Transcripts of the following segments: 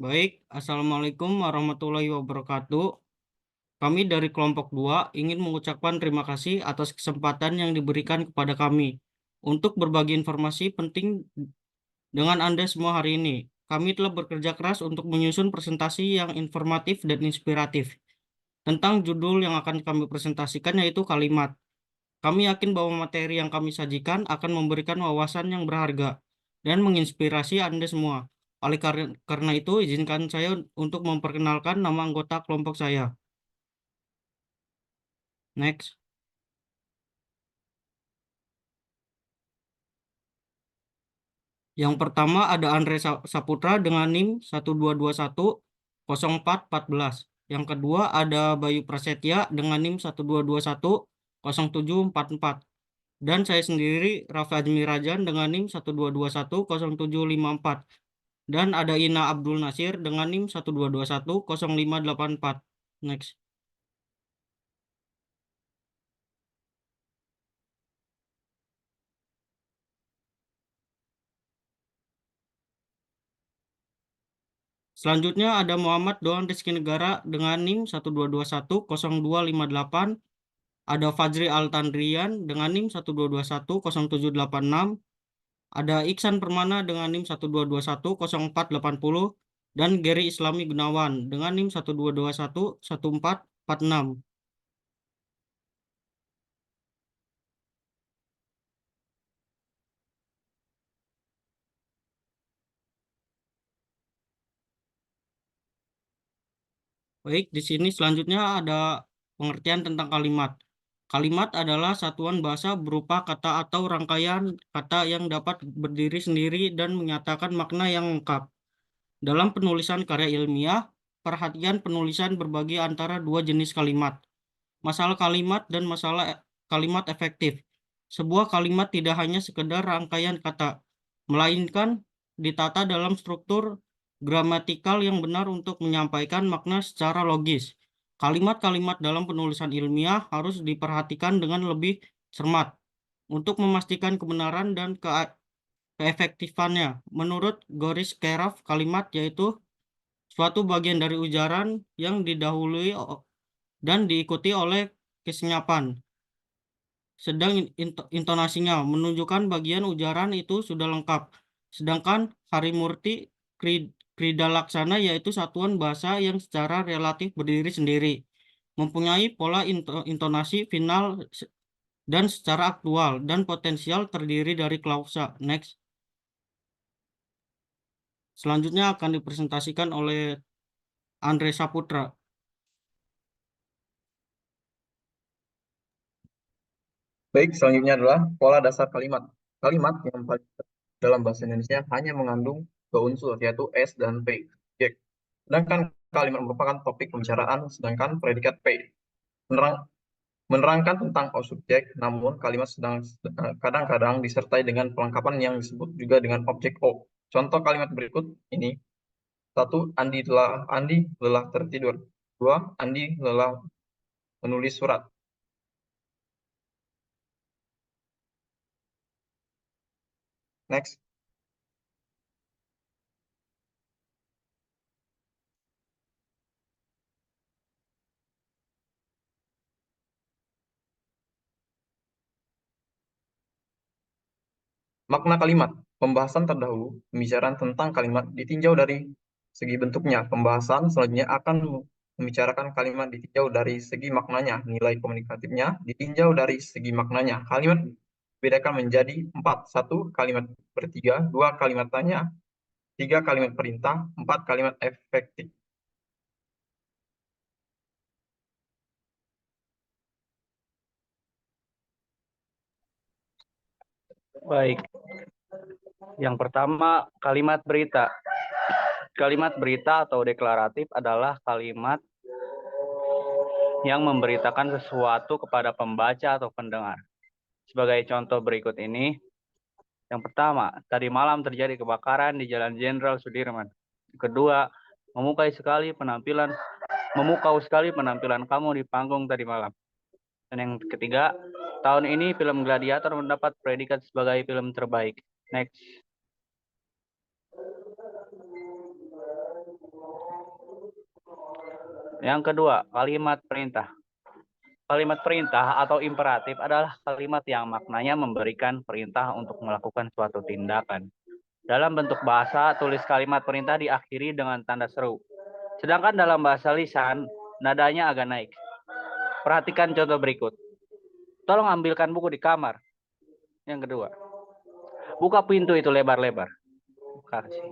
Baik, Assalamualaikum warahmatullahi wabarakatuh. Kami dari kelompok 2 ingin mengucapkan terima kasih atas kesempatan yang diberikan kepada kami untuk berbagi informasi penting dengan Anda semua hari ini. Kami telah bekerja keras untuk menyusun presentasi yang informatif dan inspiratif tentang judul yang akan kami presentasikan yaitu kalimat. Kami yakin bahwa materi yang kami sajikan akan memberikan wawasan yang berharga dan menginspirasi Anda semua. Karena itu, izinkan saya untuk memperkenalkan nama anggota kelompok saya. Next. Yang pertama ada Andre Saputra dengan NIM 12210414. Yang kedua ada Bayu Prasetya dengan NIM 12210744. Dan saya sendiri Raffi Ajmi Rajan dengan NIM 12210754. Dan ada Ina Abdul Nasir dengan NIM 12210584. Next. Selanjutnya ada Muhammad Doan Rizky Negara dengan NIM 12210258. Ada Fajri Altandrian dengan NIM 12210786. Ada Iksan Permana dengan NIM 12210480. Dan Gary Islami Gunawan dengan NIM 12211446. Baik, di sini selanjutnya ada pengertian tentang kalimat. Kalimat adalah satuan bahasa berupa kata atau rangkaian kata yang dapat berdiri sendiri dan menyatakan makna yang lengkap. Dalam penulisan karya ilmiah, perhatian penulisan berbagi antara dua jenis kalimat, masalah kalimat dan masalah kalimat efektif. Sebuah kalimat tidak hanya sekedar rangkaian kata, melainkan ditata dalam struktur gramatikal yang benar untuk menyampaikan makna secara logis. Kalimat-kalimat dalam penulisan ilmiah harus diperhatikan dengan lebih cermat untuk memastikan kebenaran dan keefektifannya. Menurut Goris Keraf, kalimat yaitu suatu bagian dari ujaran yang didahului dan diikuti oleh kesenyapan. Sedang intonasinya menunjukkan bagian ujaran itu sudah lengkap. Sedangkan Harimurti Kridalaksana yaitu satuan bahasa yang secara relatif berdiri sendiri, mempunyai pola intonasi final dan secara aktual dan potensial terdiri dari klausa. Next. Selanjutnya akan dipresentasikan oleh Andre Saputra. Baik, selanjutnya adalah pola dasar kalimat. Kalimat yang paling dalam bahasa Indonesia hanya mengandung dua unsur, yaitu S dan P. Objek. Sedangkan kalimat merupakan topik pembicaraan, sedangkan predikat P. Menerangkan tentang subjek, namun kalimat kadang-kadang disertai dengan pelengkapan yang disebut juga dengan objek O. Contoh kalimat berikut ini. 1. Andi lelah tertidur. 2. Andi lelah menulis surat. Next. Makna kalimat. Pembahasan terdahulu, pembicaraan tentang kalimat ditinjau dari segi bentuknya. Pembahasan selanjutnya akan membicarakan kalimat ditinjau dari segi maknanya. Nilai komunikatifnya ditinjau dari segi maknanya. Kalimat bedakan menjadi 4. 1. Kalimat bertiga. 2. Kalimat tanya. 3. Kalimat perintah. 4. Kalimat efektif. Baik, yang pertama kalimat berita. Kalimat berita atau deklaratif adalah kalimat yang memberitakan sesuatu kepada pembaca atau pendengar. Sebagai contoh berikut ini, yang pertama, tadi malam terjadi kebakaran di Jalan Jenderal Sudirman. Kedua, memukau sekali penampilan kamu di panggung tadi malam. Dan yang ketiga, tahun ini film Gladiator mendapat predikat sebagai film terbaik. Next. Yang kedua, kalimat perintah. Kalimat perintah atau imperatif adalah kalimat yang maknanya memberikan perintah untuk melakukan suatu tindakan. Dalam bentuk bahasa, tulis kalimat perintah diakhiri dengan tanda seru. Sedangkan dalam bahasa lisan, nadanya agak naik. Perhatikan contoh berikut. Tolong ambilkan buku di kamar. Yang kedua, buka pintu itu lebar-lebar. Kasih.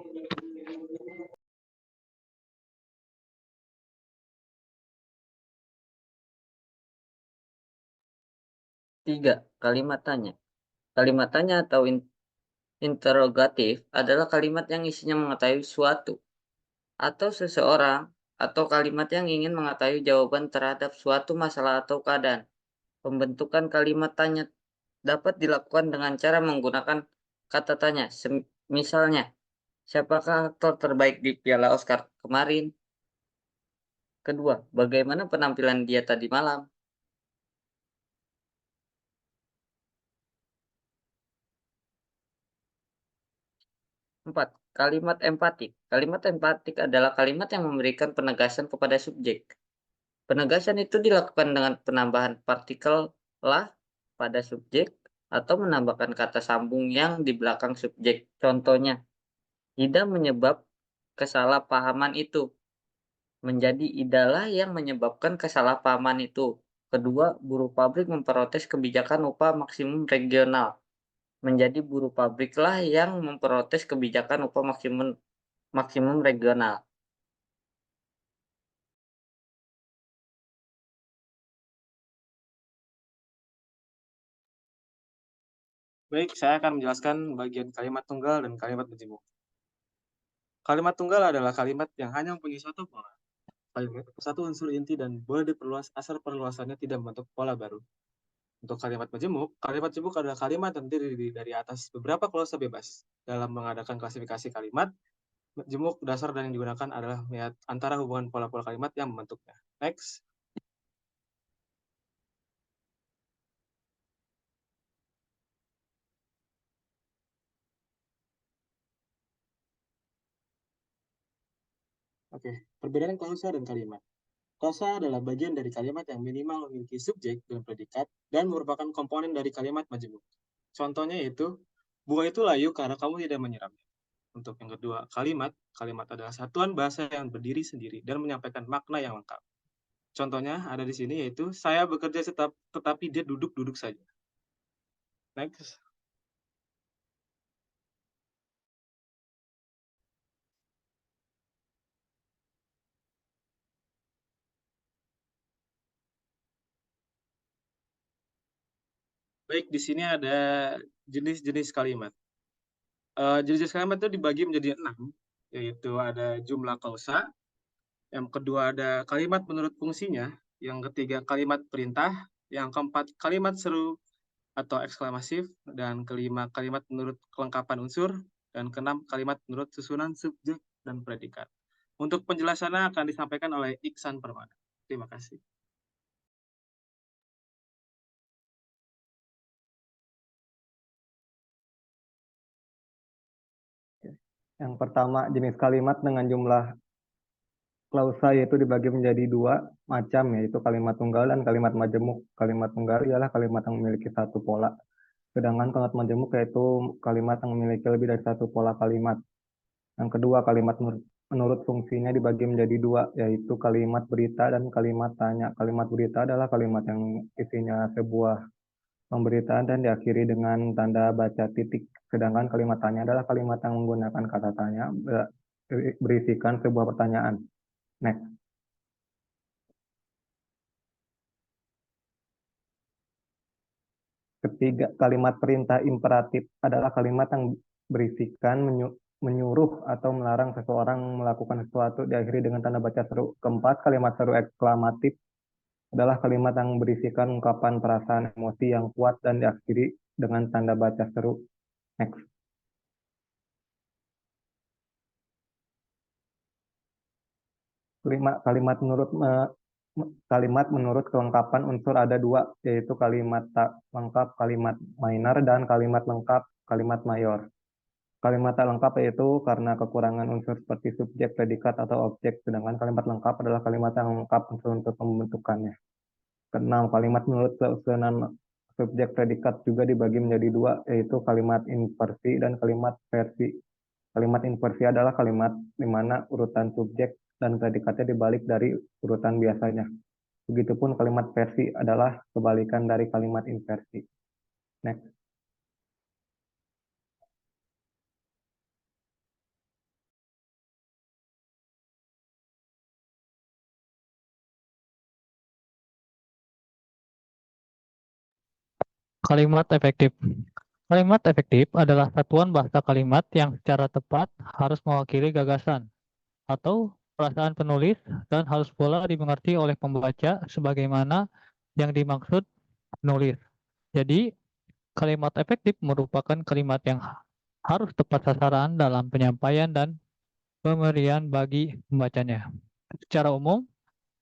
3. Kalimat tanya. Kalimat tanya atau interrogatif adalah kalimat yang isinya mengetahui suatu atau seseorang atau kalimat yang ingin mengetahui jawaban terhadap suatu masalah atau keadaan. Pembentukan kalimat tanya dapat dilakukan dengan cara menggunakan kata tanya. Misalnya, siapakah aktor terbaik di Piala Oscar kemarin? Kedua, bagaimana penampilan dia tadi malam? 4. Kalimat empatik. Kalimat empatik adalah kalimat yang memberikan penegasan kepada subjek. Penegasan itu dilakukan dengan penambahan partikel lah pada subjek atau menambahkan kata sambung yang di belakang subjek. Contohnya, tidak menyebab kesalahpahaman itu. Menjadi idalah yang menyebabkan kesalahpahaman itu. Kedua, buruh pabrik memprotes kebijakan upah maksimum regional. Menjadi buruh pabriklah yang memprotes kebijakan upah maksimum regional. Baik, saya akan menjelaskan bagian kalimat tunggal dan kalimat menjemuk. Kalimat tunggal adalah kalimat yang hanya mempunyai satu pola, satu unsur inti dan boleh diperluas asal perluasannya tidak membentuk pola baru. Untuk kalimat menjemuk adalah kalimat yang terdiri dari atas beberapa klausa bebas. Dalam mengadakan klasifikasi kalimat, menjemuk dasar dan yang digunakan adalah melihat antara hubungan pola-pola kalimat yang membentuknya. Next. Oke, perbedaan klausa dan kalimat. Klausa adalah bagian dari kalimat yang minimal memiliki subjek dan predikat dan merupakan komponen dari kalimat majemuk. Contohnya yaitu, bunga itu layu karena kamu tidak menyiramnya. Untuk yang kedua, kalimat adalah satuan bahasa yang berdiri sendiri dan menyampaikan makna yang lengkap. Contohnya ada di sini yaitu, saya bekerja tetapi dia duduk-duduk saja. Next. Baik, di sini ada jenis-jenis kalimat. Jenis-jenis kalimat itu dibagi menjadi 6, yaitu ada jumlah klausa, yang kedua ada kalimat menurut fungsinya, yang ketiga kalimat perintah, yang keempat kalimat seru atau eksklasif, dan kelima kalimat menurut kelengkapan unsur, dan keenam kalimat menurut susunan subjek dan predikat. Untuk penjelasannya akan disampaikan oleh Iksan Permana. Terima kasih. Yang pertama, jenis kalimat dengan jumlah klausa yaitu dibagi menjadi 2 macam, yaitu kalimat tunggal dan kalimat majemuk. Kalimat tunggal ialah kalimat yang memiliki satu pola, sedangkan kalimat majemuk yaitu kalimat yang memiliki lebih dari satu pola kalimat. Yang kedua, kalimat menurut fungsinya dibagi menjadi 2, yaitu kalimat berita dan kalimat tanya. Kalimat berita adalah kalimat yang isinya sebuah pemberitaan dan diakhiri dengan tanda baca titik. Sedangkan kalimat tanya adalah kalimat yang menggunakan kata tanya berisikan sebuah pertanyaan. Next. Ketiga, kalimat perintah imperatif adalah kalimat yang berisikan menyuruh atau melarang seseorang melakukan sesuatu diakhiri dengan tanda baca seru. Keempat, kalimat seru eksklamatif adalah kalimat yang berisikan ungkapan perasaan emosi yang kuat dan diakhiri dengan tanda baca seru. Next. Kalimat menurut kelengkapan unsur ada 2, yaitu kalimat tak lengkap, kalimat minor, dan kalimat lengkap, kalimat mayor. Kalimat tak lengkap yaitu karena kekurangan unsur seperti subjek, predikat, atau objek, sedangkan kalimat lengkap adalah kalimat yang lengkap unsur-unsur pembentukannya. Keenam, kalimat menurut susunan subjek predikat juga dibagi menjadi dua, yaitu kalimat inversi dan kalimat versi. Kalimat inversi adalah kalimat di mana urutan subjek dan predikatnya dibalik dari urutan biasanya. Begitupun kalimat versi adalah kebalikan dari kalimat inversi. Next. Kalimat efektif. Kalimat efektif adalah satuan bahasa kalimat yang secara tepat harus mewakili gagasan atau perasaan penulis dan harus pula dimengerti oleh pembaca sebagaimana yang dimaksud penulis. Jadi, kalimat efektif merupakan kalimat yang harus tepat sasaran dalam penyampaian dan pemberian bagi pembacanya. Secara umum,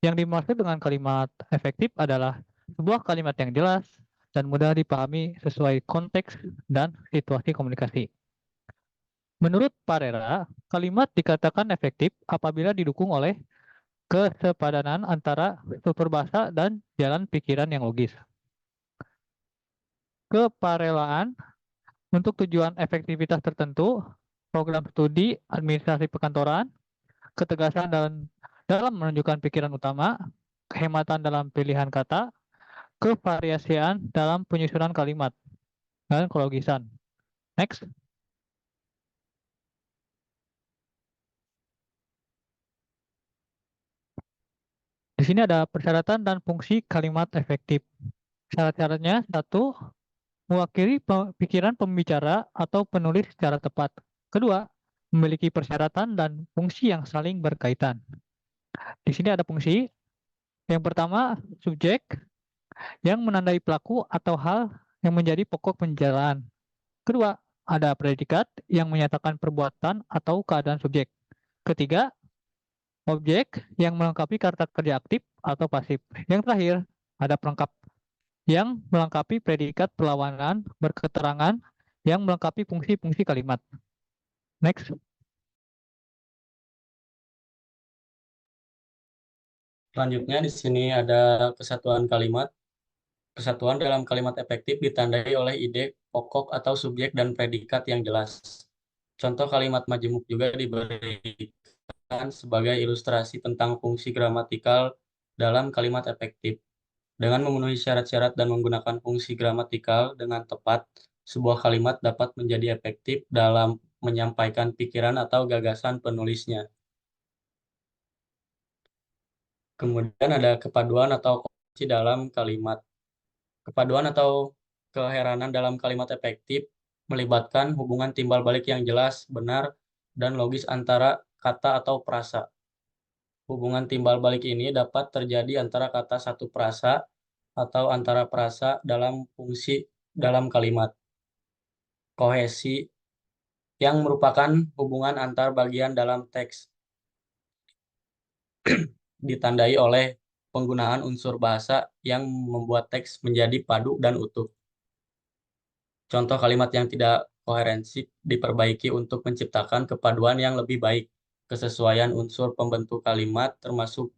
yang dimaksud dengan kalimat efektif adalah sebuah kalimat yang jelas dan mudah dipahami sesuai konteks dan situasi komunikasi. Menurut Parera, kalimat dikatakan efektif apabila didukung oleh kesepadanan antara struktur bahasa dan jalan pikiran yang logis. Keparelaan untuk tujuan efektivitas tertentu, program studi, administrasi perkantoran, ketegasan dalam menunjukkan pikiran utama, kehematan dalam pilihan kata, kevariasian dalam penyusunan kalimat, dan kelogisan. Next. Di sini ada persyaratan dan fungsi kalimat efektif. Syarat-syaratnya, 1. Mewakili pikiran pembicara atau penulis secara tepat. Kedua, memiliki persyaratan dan fungsi yang saling berkaitan. Di sini ada fungsi. Yang pertama, subjek yang menandai pelaku atau hal yang menjadi pokok pembicaraan. Kedua, ada predikat yang menyatakan perbuatan atau keadaan subjek. Ketiga, objek yang melengkapi kata kerja aktif atau pasif. Yang terakhir, ada pelengkap yang melengkapi predikat perlawanan berketerangan yang melengkapi fungsi-fungsi kalimat. Next. Selanjutnya di sini ada kesatuan kalimat. Kesatuan dalam kalimat efektif ditandai oleh ide pokok atau subjek dan predikat yang jelas. Contoh kalimat majemuk juga diberikan sebagai ilustrasi tentang fungsi gramatikal dalam kalimat efektif. Dengan memenuhi syarat-syarat dan menggunakan fungsi gramatikal dengan tepat, sebuah kalimat dapat menjadi efektif dalam menyampaikan pikiran atau gagasan penulisnya. Kemudian ada kepaduan atau koherensi dalam kalimat. Kepaduan atau keheranan dalam kalimat efektif melibatkan hubungan timbal balik yang jelas, benar, dan logis antara kata atau frasa. Hubungan timbal balik ini dapat terjadi antara kata satu frasa atau antara frasa dalam fungsi dalam kalimat. Kohesi yang merupakan hubungan antar bagian dalam teks ditandai oleh penggunaan unsur bahasa yang membuat teks menjadi padu dan utuh. Contoh kalimat yang tidak koherensi diperbaiki untuk menciptakan kepaduan yang lebih baik. Kesesuaian unsur pembentuk kalimat termasuk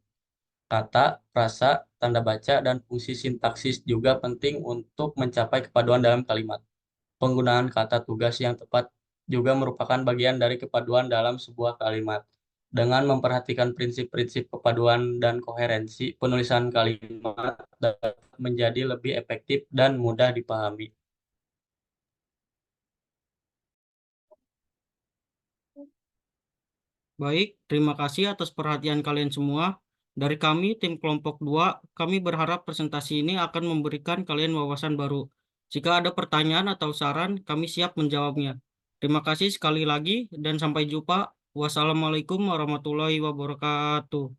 kata, frasa, tanda baca, dan fungsi sintaksis juga penting untuk mencapai kepaduan dalam kalimat. Penggunaan kata tugas yang tepat juga merupakan bagian dari kepaduan dalam sebuah kalimat. Dengan memperhatikan prinsip-prinsip kepaduan dan koherensi, penulisan kalimat dapat menjadi lebih efektif dan mudah dipahami. Baik, terima kasih atas perhatian kalian semua. Dari kami, tim kelompok 2, kami berharap presentasi ini akan memberikan kalian wawasan baru. Jika ada pertanyaan atau saran, kami siap menjawabnya. Terima kasih sekali lagi dan sampai jumpa. Wassalamualaikum warahmatullahi wabarakatuh.